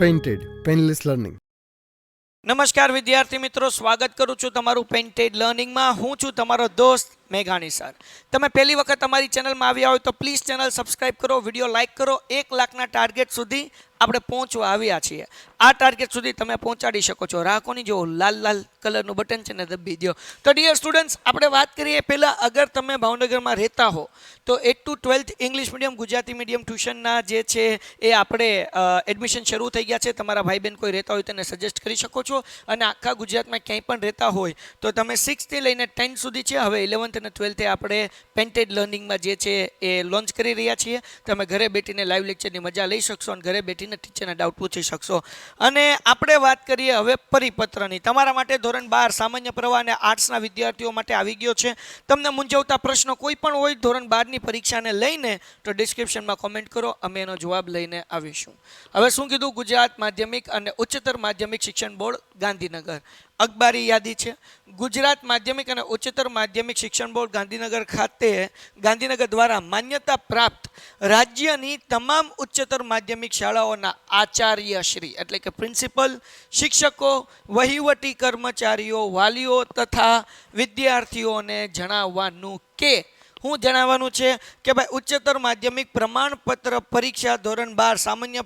Painted painless learning. નમસ્કાર વિદ્યાર્થી મિત્રો, સ્વાગત કરું છું તમારું પેઇન્ટેડ લર્નિંગમાં. હું છું તમારો દોસ્ત મેઘાણી સર. તમે પહેલી વખત અમારી ચેનલમાં આવ્યા હોય તો પ્લીઝ ચેનલ સબસ્ક્રાઇબ કરો, વિડીયો લાઇક કરો. 1 લાખના ટાર્ગેટ સુધી આપણે પહોંચવા આવ્યા છીએ. આ ટાર્ગેટ સુધી તમે પહોંચાડી શકો છો. રાખોની જો લાલ લાલ કલરનું બટન છે ને દબાવી દો. તો ડિયર સ્ટુડન્ટ્સ, આપણે વાત કરીએ પહેલાં, અગર તમે ભાવનગરમાં રહેતા હો તો 8 to 12 English medium Gujarati medium ટ્યુશનના જે છે એ આપણે એડમિશન શરૂ થઈ ગયા છે. તમારા ભાઈ બહેન કોઈ રહેતા હોય તેને સજેસ્ટ કરી શકો છો. અને આખા ગુજરાતમાં ક્યાંય પણ રહેતા હોય તો તમે 6 થી લઈને 10 સુધી છે. હવે 11th અને 12th આપણે પેઇન્ટેડ લર્નિંગમાં જે છે એ લોન્ચ કરી રહ્યા છીએ. તમે ઘરે બેઠીને લાઈવ લેક્ચરની મજા લઈ શકશો અને ઘરે બેઠીને ટીચરના ડાઉટ પૂછી શકશો. અને આપણે વાત કરીએ હવે પરિપત્રની. તમારા માટે ધોરણ 12 સામાન્ય પ્રવાહ અને આર્ટ્સના વિદ્યાર્થીઓ માટે આવી ગયો છે. તમને મૂંઝવતા પ્રશ્નો કોઈ પણ હોય ધોરણ 12ની પરીક્ષાને લઈને તો ડિસ્ક્રિપ્શનમાં કોમેન્ટ કરો, અમે એનો જવાબ લઈને આવીશું. હવે શું કીધું? ગુજરાત માધ્યમિક અને ઉચ્ચતર માધ્યમિક શિક્ષણ બોર્ડ ગાંધીનગર અખબારી યાદી છે. ગુજરાત માધ્યમિક અને ઉચ્ચતર માધ્યમિક શિક્ષણ બોર્ડ ગાંધીનગર ખાતે ગાંધીનગર દ્વારા માન્યતા પ્રાપ્ત રાજ્યની તમામ ઉચ્ચતર માધ્યમિક શાળાઓના આચાર્યશ્રી એટલે કે પ્રિન્સિપલ, શિક્ષકો, વહીવટી કર્મચારીઓ, વાલીઓ તથા વિદ્યાર્થીઓને જણાવવાનું કે હું જણાવવાનું છે કે ભાઈ ઉચ્ચતર માધ્યમિક પ્રમાણપત્ર પરીક્ષા ધોરણ 12 સામાન્ય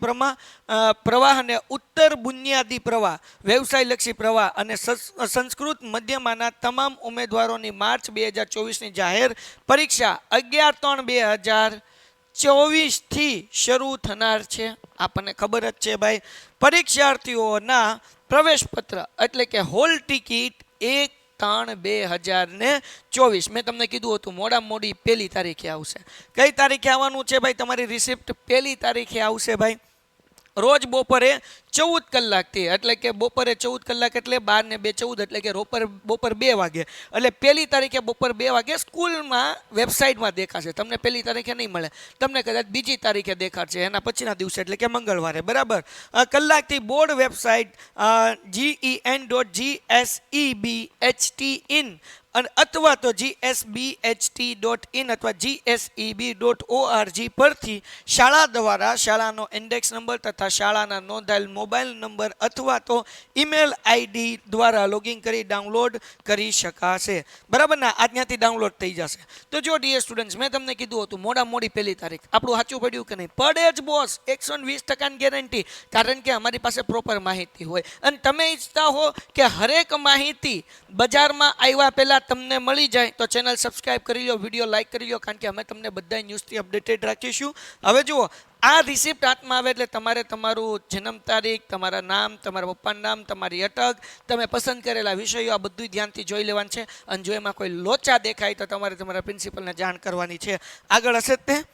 પ્રવાહ અને ઉત્તર બુનિયાદી પ્રવાહ, વ્યવસાયલક્ષી પ્રવાહ અને સંસ્કૃત મધ્યમાંના તમામ ઉમેદવારોની માર્ચ 2024ની જાહેર પરીક્ષા 11/3/2024 થી શરૂ થનાર છે. આપણને ખબર જ છે ભાઈ, પરીક્ષાર્થીઓના પ્રવેશપત્ર એટલે કે હોલ ટિકિટ 1/3/2024 મેં તમને કીધું હતું મોડી 1 તારીખે આવશે. કઈ તારીખે આવવાનું છે ભાઈ? તમારી રિસિપ્ટ 1 તારીખે આવશે ભાઈ. રોજ બપોરે 14 કલાકથી એટલે કે બપોરે 14 કલાક એટલે 12 ને 2 14 એટલે કે બપોર 2 વાગે એટલે 1 તારીખે બપોર 2 વાગે સ્કૂલમાં વેબસાઇટમાં દેખાશે. તમને 1 તારીખે નહીં મળે, તમને કદાચ 2 તારીખે દેખાડશે, એના પછીના દિવસે એટલે કે મંગળવારે. બરાબર, કલાકથી બોર્ડ વેબસાઇટ gen.gsebht.in અથવા તો gsbht.in અથવા gseb.org પરથી શાળા દ્વારા શાળાનો ઇન્ડેક્સ નંબર તથા શાળાના નોંધાયેલ મોબાઈલ નંબર અથવા તો ઈમેલ આઈડી દ્વારા લોગિન કરી ડાઉનલોડ કરી શકાશે. બરાબર ને? આ ત્યાંથી ડાઉનલોડ થઈ જશે. તો જો ડીએર સ્ટુડન્ટ્સ, મેં તમને કીધું હતું મોડી 1 તારીખ. આપણું સાચું પડ્યું કે નહીં? પડે જ બોસ, 120% ગેરંટી. કારણ કે અમારી પાસે પ્રોપર માહિતી હોય અને તમે ઈચ્છતા હો કે હરેક માહિતી બજારમાં આવ્યા પહેલાં તમને મળી જાય તો ચેનલ સબસ્ક્રાઇબ કરી લો, વિડીયો લાઇક કરી લો, કારણ કે અમે તમને બધા ન્યૂઝથી અપડેટેડ રાખીશું. હવે જુઓ, આ રિસિપ્ટ હાથમાં આવે એટલે તમારે તમારું જન્મ તારીખ, તમારા નામ, તમારા પપ્પાનું નામ, તમારી અટક, તમે પસંદ કરેલા વિષયો, આ બધું ધ્યાનથી જોઈ લેવાનું છે. અને જો એમાં કોઈ લોચા દેખાય તો તમારે તમારા પ્રિન્સિપલને જાણ કરવાની છે. આગળ હશે તે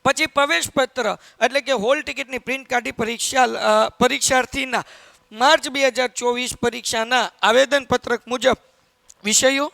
પછી પ્રવેશપત્ર એટલે કે હોલ ટિકિટની પ્રિન્ટ કાઢી પરીક્ષાર્થીના માર્ચ 2024 પરીક્ષાના આવેદનપત્રક મુજબ વિષયો,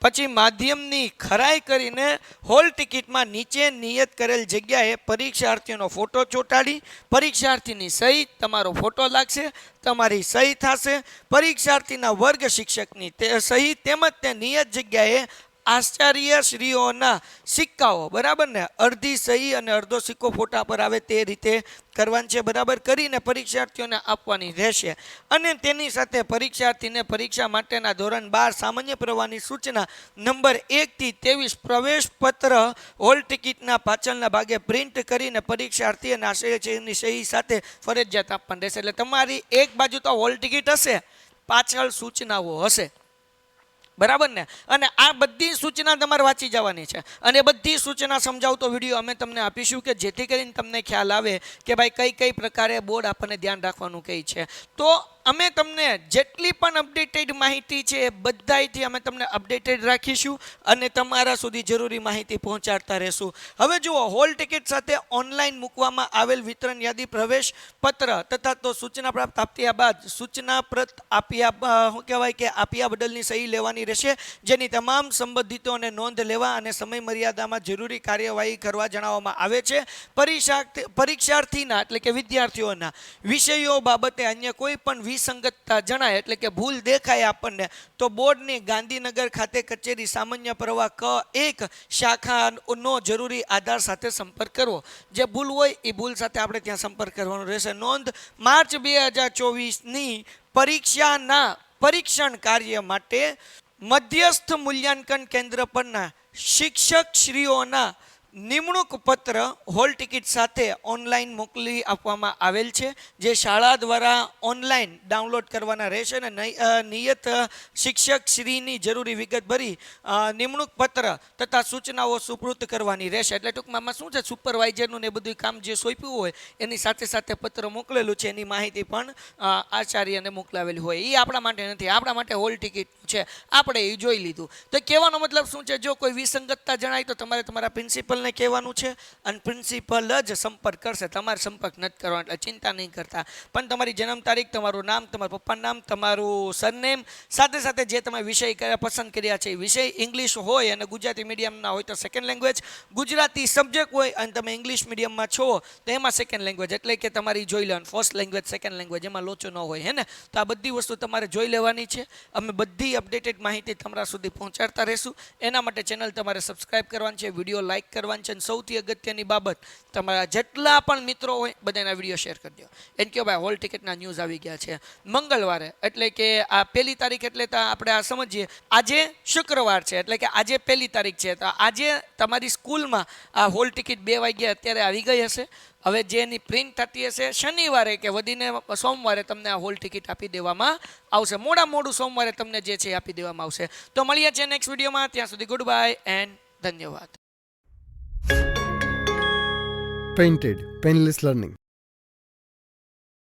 પછી માધ્યમની ખરાઈ કરીને હોલ ટિકિટમાં નીચે નિયત કરેલ જગ્યાએ પરીક્ષાર્થીઓનો ફોટો ચોંટાડી પરીક્ષાર્થીની સહી, તમારો ફોટો લાગશે, તમારી સહી થશે, પરીક્ષાર્થીના વર્ગ શિક્ષકની સહી તેમજ તે નિયત જગ્યાએ આચાર્યશ્રીઓના સિક્કાઓ, બરાબર ને, અડધી સહી અને અડધો સિક્કો ફોટા પર આવે તે રીતે કરવાની છે. બરાબર કરીને પરીક્ષાર્થીઓને આપવાની રહેશે. અને તેની સાથે પરીક્ષાર્થીને પરીક્ષા માટેના ધોરણ 12 સામાન્ય પ્રવાહની સૂચના નંબર 1 થી 23 પ્રવેશપત્ર હોલ ટિકિટના પાછળના ભાગે પ્રિન્ટ કરીને પરીક્ષાર્થી અને આચાર્યશ્રીની સહી સાથે ફરજિયાત આપવાની રહેશે. એટલે તમારી એક બાજુ તો હોલ ટિકિટ હશે, પાછળ સૂચનાઓ હશે. બરાબર ને? અને આ બધી સૂચના તમારે વાંચી જવાની છે. અને બધી સૂચના સમજાવતો વિડીયો અમે તમને આપીશું કે જેથી કરીને તમને ખ્યાલ આવે કે ભાઈ કઈ પ્રકારે બોર્ડ આપણને ધ્યાન રાખવાનું કહે છે. તો અમે તમને જેટલી પણ અપડેટેડ માહિતી છે એ બધાથી અમે તમને અપડેટેડ રાખીશું અને તમારા સુધી જરૂરી માહિતી પહોંચાડતા રહેશું. હવે જુઓ, હોલ ટિકિટ સાથે ઓનલાઈન મૂકવામાં આવેલ વિતરણ યાદી, પ્રવેશ પત્ર તથા તો સૂચના પ્રાપ્ત આપ્યા બાદ સૂચના પ્રત આપ્યા બદલની સહી લેવાની રહેશે, જેની તમામ સંબંધિતોને નોંધ લેવા અને સમય મર્યાદામાં જરૂરી કાર્યવાહી કરવા જણાવવામાં આવે છે. પરીક્ષાર્થીના એટલે કે વિદ્યાર્થીઓના વિષયો બાબતે અન્ય કોઈ પણ વિસંગતતા જણાય એટલે કે ભૂલ દેખાય આપણને તો બોર્ડની ગાંધીનગર ખાતે કચેરી સામાન્ય પ્રવાહ ક 1 શાખાનો જરૂરી આધાર સાથે સંપર્ક કરવો. જે ભૂલ હોય એ ભૂલ સાથે આપણે ત્યાં સંપર્ક કરવાનો રહેશે. નોંધ: માર્ચ 2024ની પરીક્ષાના પરીક્ષણ કાર્ય માટે મધ્યસ્થ મૂલ્યાંકન કેન્દ્ર પરના શિક્ષકશ્રીઓના નિમણૂક પત્ર હોલ ટિકિટ સાથે ઓનલાઈન મોકલી આપવામાં આવેલ છે, જે શાળા દ્વારા ઓનલાઈન ડાઉનલોડ કરવાના રહેશે અને નિયત શિક્ષકશ્રીની જરૂરી વિગત ભરી નિમણૂક પત્ર તથા સૂચનાઓ સુપૃત કરવાની રહેશે. એટલે ટૂંકમાં શું છે, સુપરવાઇઝરનું ને બધું કામ જે સોંપ્યું હોય એની સાથે સાથે પત્ર મોકલેલું છે, એની માહિતી પણ આચાર્યને મોકલાવેલી હોય. એ આપણા માટે નથી, આપણા માટે હોલ ટિકિટ છે, આપણે એ જોઈ લીધું. તો કહેવાનો મતલબ શું છે, જો કોઈ વિસંગતતા જણાય તો તમારે તમારા પ્રિન્સિપલને કહેવાનું છે અને પ્રિન્સિપલ જ સંપર્ક કરશે, તમારે સંપર્ક નથી કરવાનો, એટલે ચિંતા નહીં કરતા. પણ તમારી જન્મ તારીખ, તમારું નામ, તમારા પપ્પાનું નામ, તમારું સરનેમ, સાથે સાથે જે તમે વિષય પસંદ કર્યા છે એ વિષય ઇંગ્લિશ હોય અને ગુજરાતી મીડિયમના હોય તો સેકન્ડ લેંગ્વેજ, ગુજરાતી સબ્જેક્ટ હોય અને તમે ઇંગ્લિશ મીડિયમમાં છો તો એમાં સેકન્ડ લેંગ્વેજ, એટલે કે તમારી જોઈ લેવાની ફર્સ્ટ લેંગ્વેજ, સેકન્ડ લેંગ્વેજ, એમાં લોચો ન હોય, હે ને. તો આ બધી વસ્તુ તમારે જોઈ લેવાની છે. અમે બધી અપડેટેડ માહિતી તમારા સુધી પહોંચાડતા રહીશું. એના માટે ચેનલ તમારે સબસ્ક્રાઇબ કરવાની છે, વિડીયો લાઇક કરવાની છે અને સૌથી અગત્યની બાબત, તમારા જેટલા પણ મિત્રો હોય બધાના વિડીયો શેર કરી દો. એમ કહો ભાઈ હોલ ટિકિટના ન્યૂઝ આવી ગયા છે મંગળવારે, એટલે કે આ 1 તારીખ, એટલે આપણે આ સમજીએ આજે શુક્રવાર છે, એટલે કે આજે 1 તારીખ છે. તો આજે તમારી સ્કૂલમાં આ હોલ ટિકિટ 2 વાગ્યા અત્યારે આવી ગઈ હશે. હવે જે એની પ્રિન્ટ થતી હશે શનિવારે કે વધીને સોમવારે તમને આ હોલ ટિકિટ આપી દેવામાં આવશે. મોડું સોમવારે તમને જે છે આપી દેવામાં આવશે. તો મળીએ છીએ નેક્સ્ટ વિડીયોમાં. ત્યાં સુધી ગુડ બાય એન્ડ ધન્યવાદ. Painted Painless Learning.